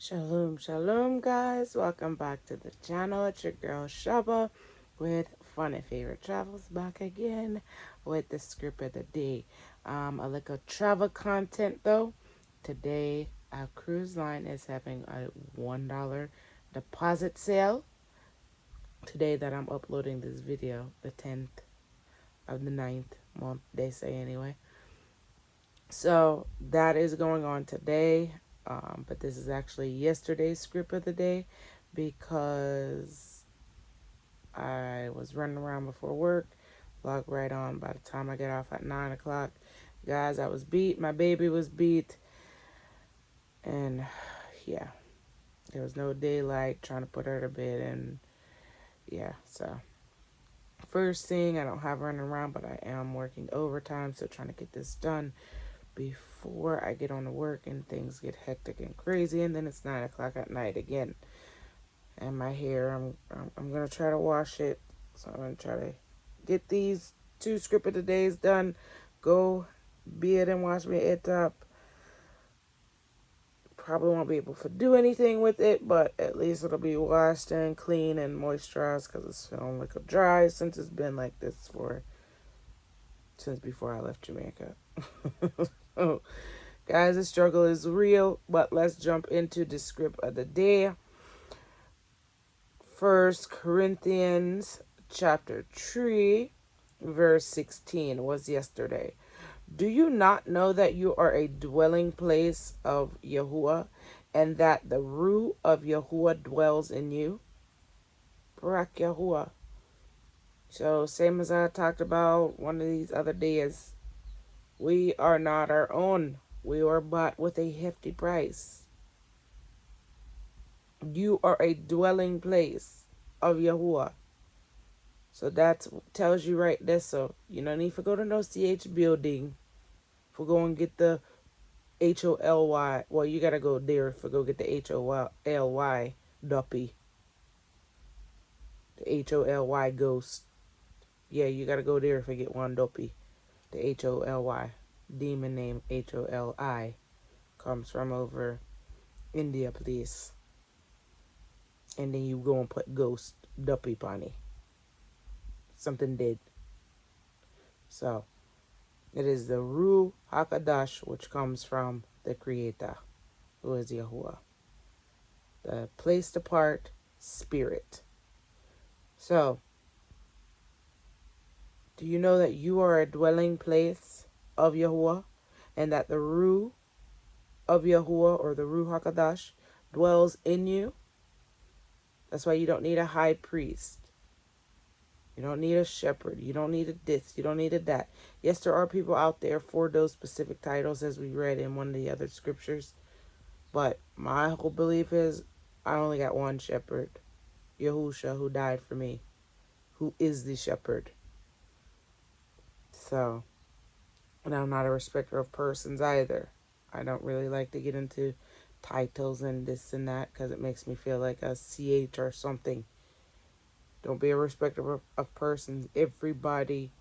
Shalom, shalom, guys. Welcome back to the channel. It's your girl Shaba with Fun and Favorite Travels, back again with the script of the day. A little travel content though. Today, our cruise line is having a $1 deposit sale. Today that I'm uploading this video, the 10th of the 9th month, they say anyway. So that is going on today. But this is actually yesterday's script of the day because I was running around before work, logged right on by the time I get off at 9 o'clock. Guys, I was beat. My baby was beat. And yeah, there was no daylight trying to put her to bed. And yeah, so first thing, I don't have running around, but I am working overtime. So trying to get this done before I get on to work and things get hectic and crazy, and then it's 9 o'clock at night again. And my hair, I'm gonna try to wash it, so I'm gonna try to get these 2 script of the days done. Go beard and wash my head up. Probably won't be able to do anything with it, but at least it'll be washed and clean and moisturized because it's feeling like a dry since it's been like this since before I left Jamaica. Oh, guys, the struggle is real, but let's jump into the script of the day. First Corinthians chapter 3, verse 16 was yesterday. Do you not know that you are a dwelling place of Yahuwah, and that the Ruh of Yahuwah dwells in you? Barak Yahuwah. So, same as I talked about one of these other days, we are not our own. We were bought with a hefty price. You are a dwelling place of Yahuwah. So that tells you right there. So you don't need to go to no CH building for go and get the HOLY. Well, you got to go there for go get the HOLY duppy. The HOLY ghost. Yeah, you got to go there for get one duppy. The HOLY. Demon name HOLI. Comes from over India, please. And then you go and put ghost duppy pani. Something did. So, it is the Ruh HaKadosh, which comes from the Creator, who is Yahuwah. The placed apart spirit. So, do you know that you are a dwelling place of Yahuwah, and that the Ruh of Yahuwah, or the Ruh HaKadosh, dwells in you? That's why you don't need a high priest. You don't need a shepherd. You don't need a this. You don't need a that. Yes, there are people out there for those specific titles, as we read in one of the other scriptures. But my whole belief is I only got one shepherd, Yahusha, who died for me, who is the shepherd. So, and I'm not a respecter of persons either. I don't really like to get into titles and this and that because it makes me feel like a CH or something. Don't be a respecter of persons. Everybody,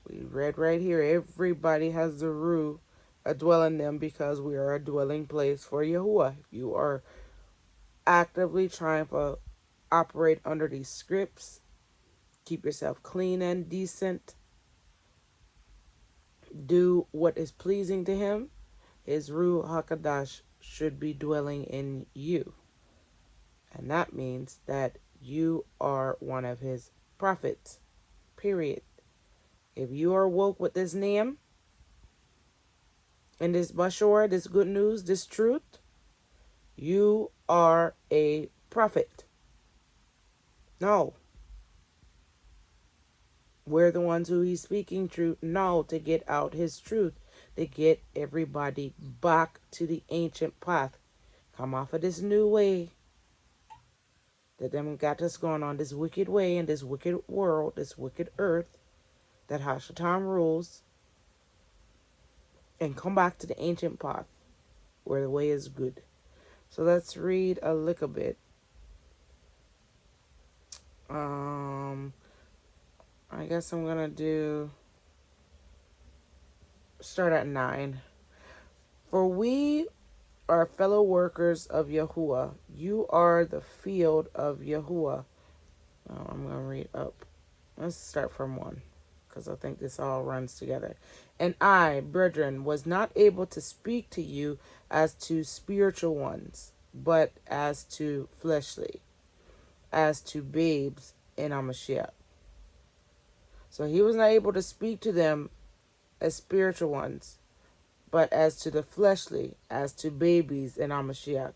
we read right here, everybody has the Ruh a dwell in them because we are a dwelling place for Yahuwah. If you are actively trying to operate under these scripts, keep yourself clean and decent, do what is pleasing to him, his Ruh HaKadosh should be dwelling in you. And that means that you are one of his prophets, period. If you are woke with this name and this bashor, this good news, this truth, you are a prophet. No. We're the ones who he's speaking truth now to get out his truth, to get everybody back to the ancient path. Come off of this new way that them got us going on, this wicked way in this wicked world, this wicked earth that Hashatan rules, and come back to the ancient path where the way is good. So let's read a little bit. I guess I'm gonna start at 9. For we are fellow workers of Yahuwah. You are the field of Yahuwah. I'm going to read up. Let's start from 1, because I think this all runs together. And I, brethren, was not able to speak to you as to spiritual ones, but as to fleshly, as to babes in Amashiach. So he was not able to speak to them as spiritual ones, but as to the fleshly, as to babies in Amashiach.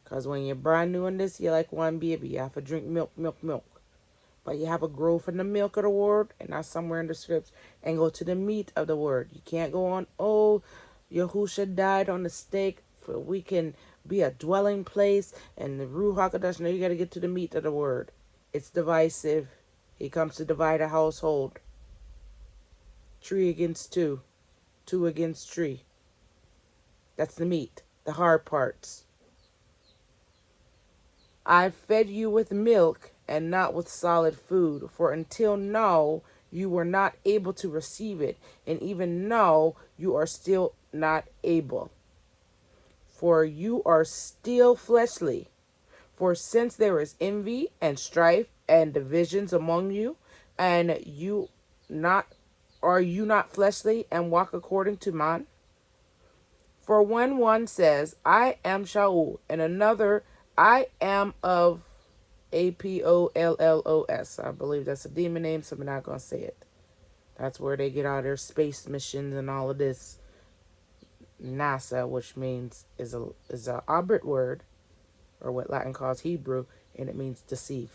Because when you're brand new in this, you're like one baby. You have to drink milk, milk, milk. But you have to grow from the milk of the word, and that's somewhere in the scripts, and go to the meat of the word. You can't go on, oh, Yahusha died on the stake for we can be a dwelling place, and the Ruach HaKodesh. No, you got to get to the meat of the word. It's divisive. He comes to divide a household. 3 against 2. 2 against 3. That's the meat, the hard parts. I fed you with milk and not with solid food, for until now you were not able to receive it, and even now you are still not able. For you are still fleshly. For since there is envy and strife and divisions among you, and you not are you not fleshly and walk according to man? For when one says, I am Shaul, and another, I am of Apollos. I believe that's a demon name, so I'm not going to say it. That's where they get all their space missions and all of this. NASA, which means is a Abrit word, or what Latin calls Hebrew, and it means deceive.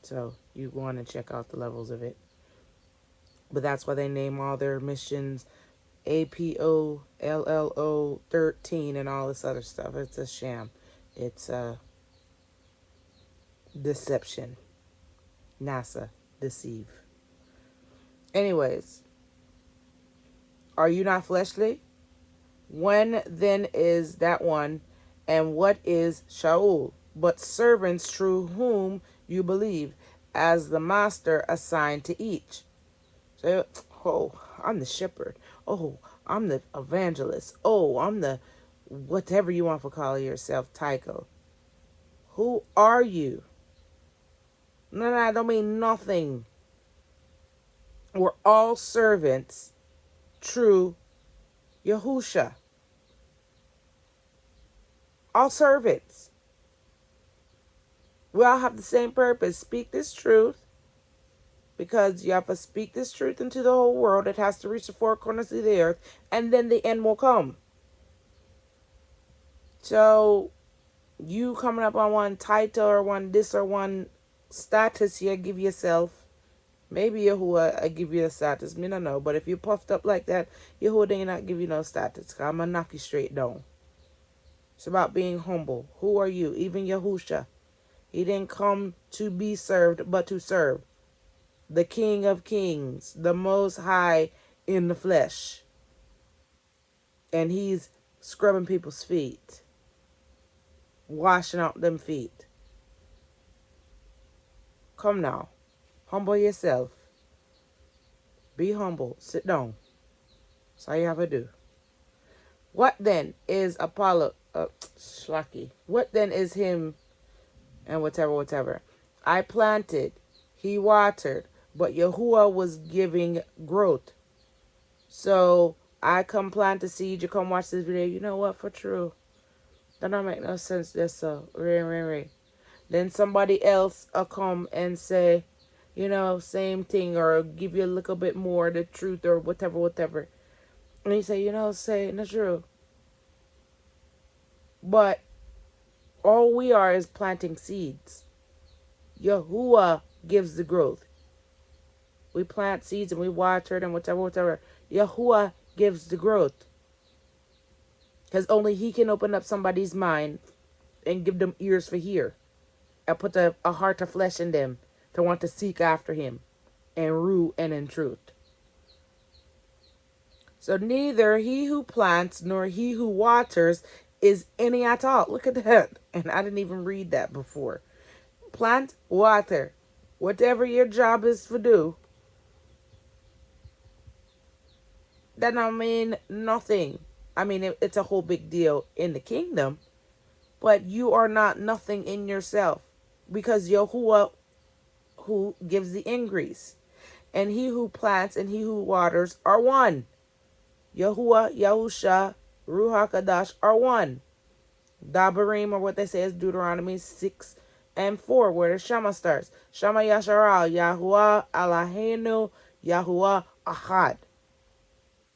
So you want to check out the levels of it. But that's why they name all their missions APOLLO 13 and all this other stuff. It's a sham. It's a deception. NASA, deceive. Anyways, are you not fleshly? When then is that one, and what is Shaul, but servants through whom you believe, as the master assigned to each? So, oh, I'm the shepherd. Oh, I'm the evangelist. Oh, I'm the whatever you want to call yourself, Tycho. Who are you? No, I don't mean nothing. We're all servants through Yahusha. All servants. We all have the same purpose. Speak this truth. Because you have to speak this truth into the whole world. It has to reach the four corners of the earth. And then the end will come. So, you coming up on one title or one this or one status you give yourself. Maybe Yahuwah give you a status. Me don't know. But if you puffed up like that, Yahuwah did not give you no status. I'm going to knock you straight down. It's about being humble. Who are you? Even Yahusha. He didn't come to be served, but to serve. The King of Kings. The Most High in the flesh. And he's scrubbing people's feet. Washing out them feet. Come now. Humble yourself. Be humble. Sit down. That's all you have to do. What then is Apollo? Shlaki. What then is him and whatever. I planted. He watered. But Yahuwah was giving growth. So I come plant the seed. You come watch this video. You know what? For true. That don't make no sense. That's so. Right. Then somebody else will come and say, you know, same thing, or give you a little bit more the truth or whatever. And you say, you know, say the truth. But all we are is planting seeds. Yahuwah gives the growth. We plant seeds and we water it and whatever. Yahuwah gives the growth. Because only he can open up somebody's mind and give them ears for hear. And put a heart of flesh in them to want to seek after him in rule and in truth. So neither he who plants nor he who waters is any at all. Look at that. And I didn't even read that before. Plant, water. Whatever your job is to do. That don't mean nothing. I mean, it's a whole big deal in the kingdom, but you are not nothing in yourself, because Yahuwah who gives the increase, and he who plants and he who waters are one. Yahuwah, Yahusha, Ruach Hadash are one. Dabarim, or what they say is Deuteronomy 6:4, where the Shema starts. Shema Yasharal, Yahuwah Eloheinu, Yahuwah Ahad.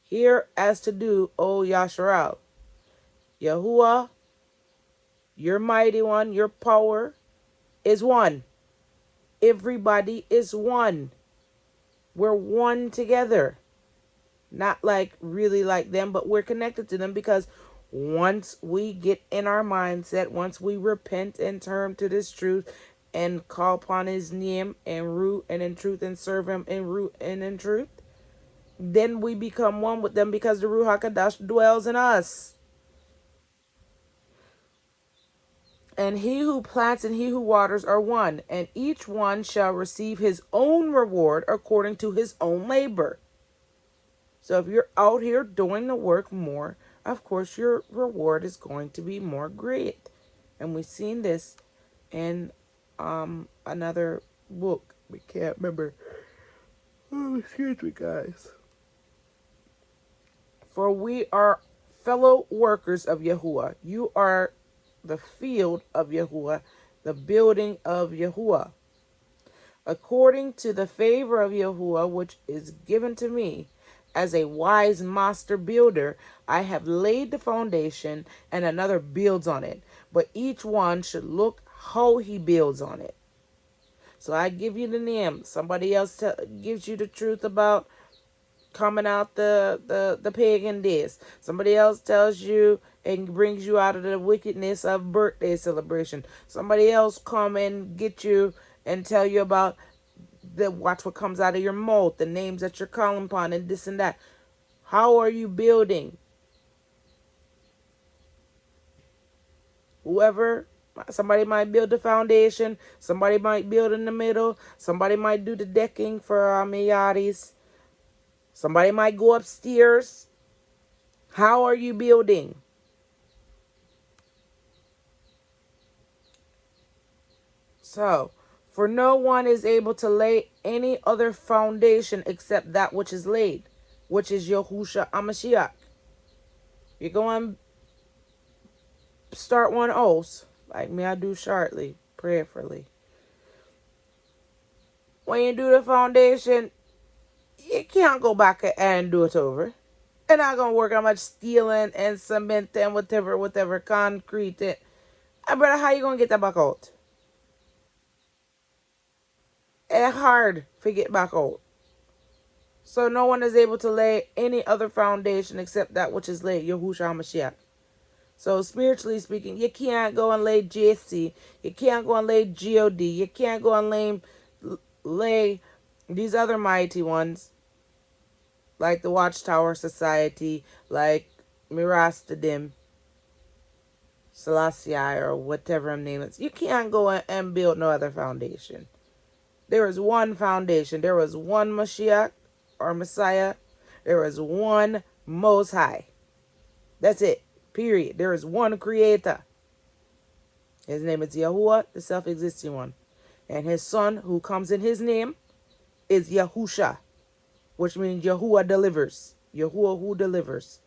Hear as to do, O Yasharal. Yahuwah, your mighty one, your power is one. Everybody is one. We're one together. Not like really like them, but we're connected to them, because once we get in our mindset, once we repent and turn to this truth and call upon his name and root and in truth and serve him in root and in truth, then we become one with them, because the Ruach HaKodesh dwells in us. And he who plants and he who waters are one, and each one shall receive his own reward according to his own labor. So if you're out here doing the work more, of course your reward is going to be more great. And we've seen this in another book. We can't remember. Oh, excuse me, guys. For we are fellow workers of Yahuwah. You are the field of Yahuwah, the building of Yahuwah. According to the favor of Yahuwah, which is given to me, as a wise master builder, I have laid the foundation, and another builds on it. But each one should look how he builds on it. So I give you the name. Somebody else gives you the truth about coming out the pagan days. Somebody else tells you and brings you out of the wickedness of birthday celebration. Somebody else come and get you and tell you about watch what comes out of your mouth, the names that you're calling upon, and this and that. How are you building? Whoever, somebody might build the foundation, somebody might build in the middle, somebody might do the decking for Miyaris, somebody might go upstairs. How are you building? So, for no one is able to lay any other foundation except that which is laid, which is Yahushua Amashiach. You're going to start one else, like me I do shortly, prayerfully. When you do the foundation, you can't go back and do it over. It's not going to work how much steel and cement and whatever, concrete. Brother, how you going to get that back out? It's hard to get back out. So no one is able to lay any other foundation except that which is laid, Yahushua HaMashiach. So spiritually speaking, you can't go and lay JC. You can't go and lay God. You can't go and lay these other mighty ones, like the Watchtower Society, like Mirastadim, Selassie, or whatever her name is. You can't go and build no other foundation. There is one foundation. There is one Mashiach or Messiah. There is one Most High. That's it. Period. There is one Creator. His name is Yahuwah, the self-existing one. And his son, who comes in his name, is Yahusha, which means Yahuwah delivers. Yahuwah who delivers.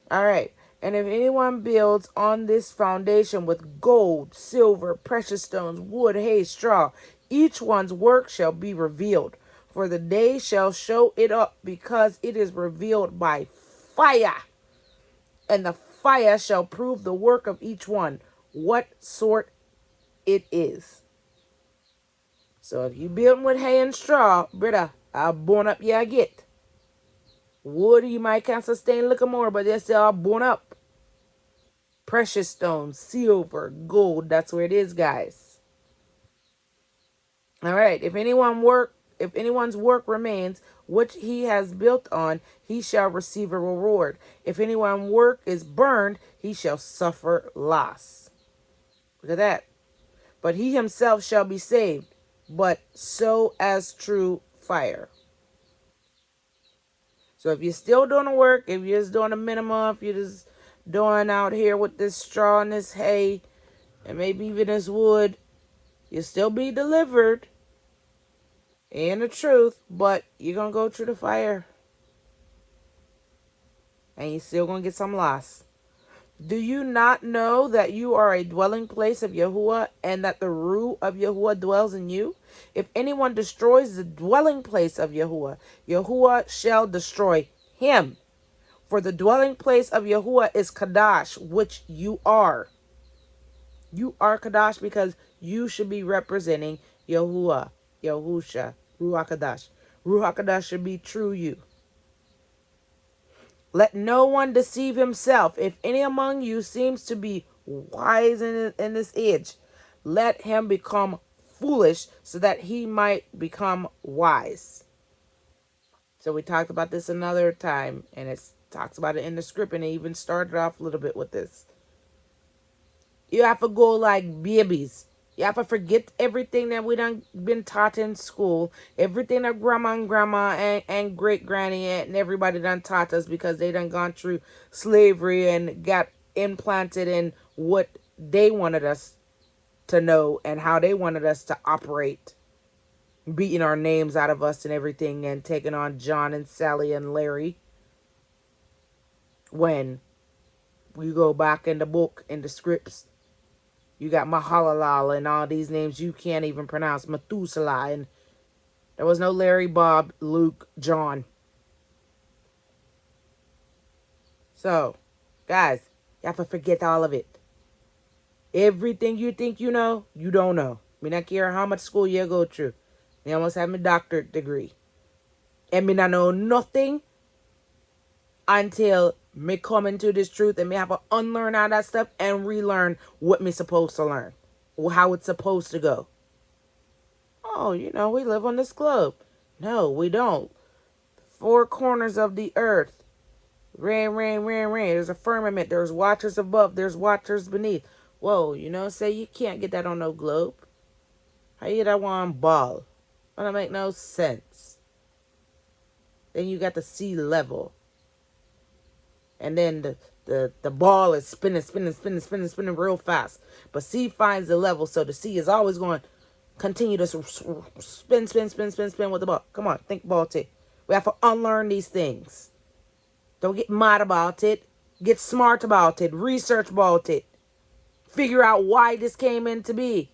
All right. And if anyone builds on this foundation with gold, silver, precious stones, wood, hay, straw, each one's work shall be revealed. For the day shall show it up, because it is revealed by fire. And the fire shall prove the work of each one, what sort it is. So if you building with hay and straw, brother, I'll burn up you get. Wood, you might can sustain a little more, but they say I'll burn up. Precious stones, silver, gold, that's where it is, guys. All right, if anyone's work remains, which he has built on, he shall receive a reward. If anyone's work is burned, he shall suffer loss. Look at that. But he himself shall be saved, but so as true fire. So if you're still doing the work, if you're just doing a minimum, if you're just doing out here with this straw and this hay, and maybe even this wood, you'll still be delivered in the truth, but you're going to go through the fire. And you're still going to get some loss. Do you not know that you are a dwelling place of Yahuwah and that the Ruh of Yahuwah dwells in you? If anyone destroys the dwelling place of Yahuwah, Yahuwah shall destroy him. For the dwelling place of Yahuwah is Kadash, which you are. You are Kadash because you should be representing Yahuwah, Yahusha, Ruach HaKodesh. Ruach HaKodesh should be true you. Let no one deceive himself. If any among you seems to be wise in this age, let him become foolish so that he might become wise. So we talked about this another time, and it talks about it in the script, and it even started off a little bit with this. You have to go like babies. You have to forget everything that we done been taught in school, everything that grandma and great granny and everybody done taught us because they done gone through slavery and got implanted in what they wanted us to know and how they wanted us to operate, beating our names out of us and everything and taking on John and Sally and Larry. When we go back in the book, in the scripts, you got Mahalalal and all these names you can't even pronounce. Methuselah. And there was no Larry, Bob, Luke, John. So, guys, you have to forget all of it. Everything you think you know, you don't know. I mean, I care how much school you go through. I almost have my doctorate degree. And me not know nothing until me come into this truth and me have to unlearn all that stuff and relearn what me supposed to learn. Or how it's supposed to go. Oh, we live on this globe. No, we don't. Four corners of the earth. Rain, rain, rain, rain. There's a firmament. There's watchers above. There's watchers beneath. Whoa, say you can't get that on no globe. How you get that one ball? That don't make no sense. Then you got the sea level. And then the ball is spinning, spinning, spinning, spinning, spinning real fast. But sea finds the level, so the sea is always going to continue to spin, spin, spin, spin, spin with the ball. Come on, think about it. We have to unlearn these things. Don't get mad about it. Get smart about it. Research about it. Figure out why this came into be.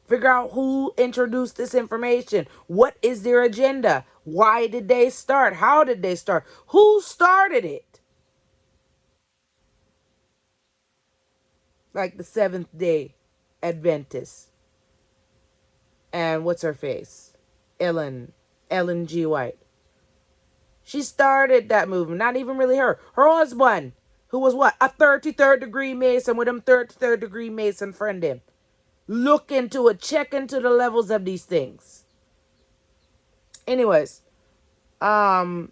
Figure out who introduced this information. What is their agenda? Why did they start? How did they start? Who started it? Like the Seventh-day Adventists. And what's her face? Ellen G. White. She started that movement. Not even really her. Her husband, who was what? A 33rd degree Mason with him 33rd degree Mason friend him. Look into it. Check into the levels of these things. Anyways, for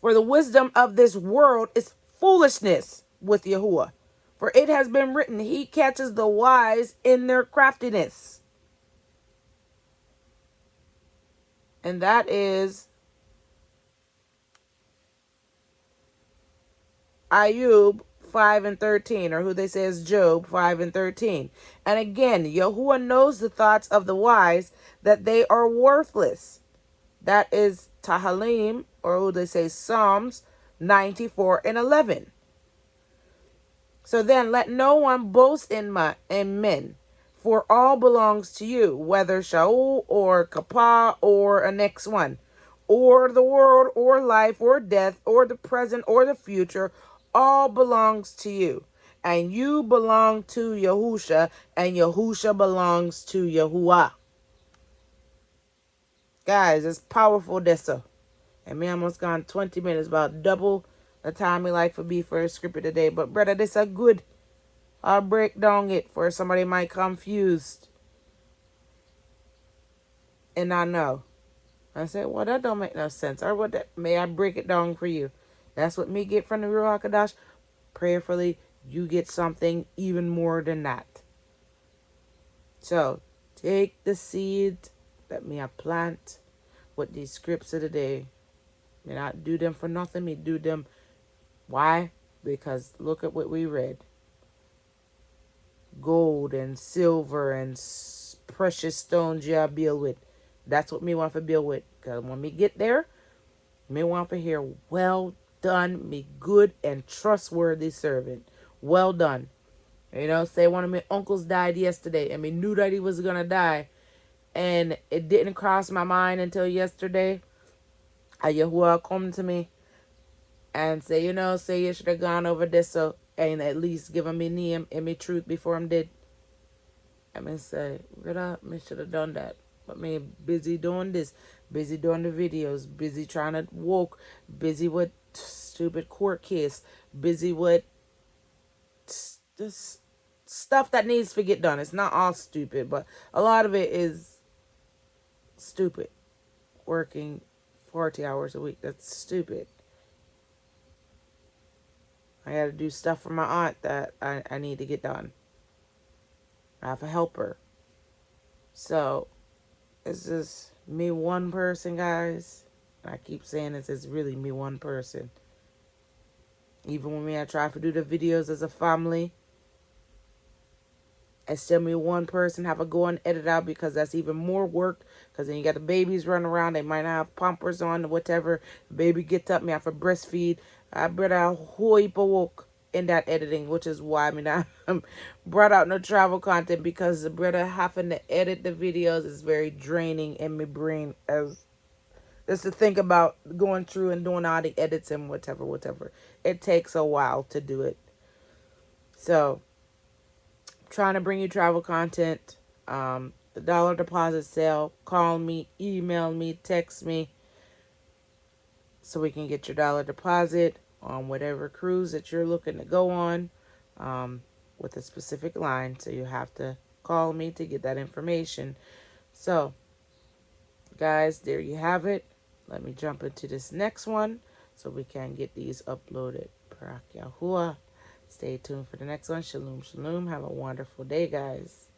the wisdom of this world is foolishness with Yahuwah. For it has been written, he catches the wise in their craftiness. And that is Ayub 5:13, or who they say is Job 5:13. And again, Yahuwah knows the thoughts of the wise, that they are worthless. That is Tahalim, or who they say Psalms 94:11. So then let no one boast in men, for all belongs to you, whether Shaul or Kapah or a next one, or the world or life or death or the present or the future, all belongs to you. And you belong to Yahusha, and Yahusha belongs to Yahuwah. Guys, it's powerful this. And me almost gone 20 minutes, about double the time we like for be for a scripture today. But brother, this a good. I'll break down it for somebody might confused. And I know. I said, well, that don't make no sense. Or what that, may I break it down for you? That's what me get from the Ruach HaKodesh. Prayerfully, you get something even more than that. So, take the seed that me I plant with these scripts of the day Me not do them for nothing. Me do them. Why? Because look at what we read. Gold and silver and precious stones you have build with. That's what me want to build with. Because when me get there, me want to hear, well done, me good and trustworthy servant. Well done. You know, say one of my uncles died yesterday and me knew that he was going to die. And it didn't cross my mind until yesterday. A Yahuwah come to me and say, you know, say you should have gone over this so and at least give him me name and me truth before him did. I mean say, brother, me should have done that. But me busy doing this, busy doing the videos, busy trying to walk, busy with stupid court case, busy with just stuff that needs to get done. It's not all stupid, but a lot of it is stupid. Working 40 hours a week, that's stupid. I got to do stuff for my aunt that I need to get done. I have a helper. So, it's just me one person, guys. I keep saying this, it's really me one person. Even when I try to do the videos as a family, it's still me one person have to go and edit out because that's even more work. Because then you got the babies running around. They might not have pampers on or whatever. The baby gets up, me have to breastfeed. I brought out a whole heap of work in that editing, which is why I mean I brought out no travel content because the brother having to edit the videos is very draining in my brain as just to think about going through and doing all the edits and whatever. It takes a while to do it. So trying to bring you travel content. The dollar deposit sale. Call me, email me, text me so we can get your dollar deposit on whatever cruise that you're looking to go on with a specific line. So you have to call me to get that information. So, guys, there you have it. Let me jump into this next one so we can get these uploaded. Barak Yahuwah. Stay tuned for the next one. Shalom, shalom. Have a wonderful day, guys.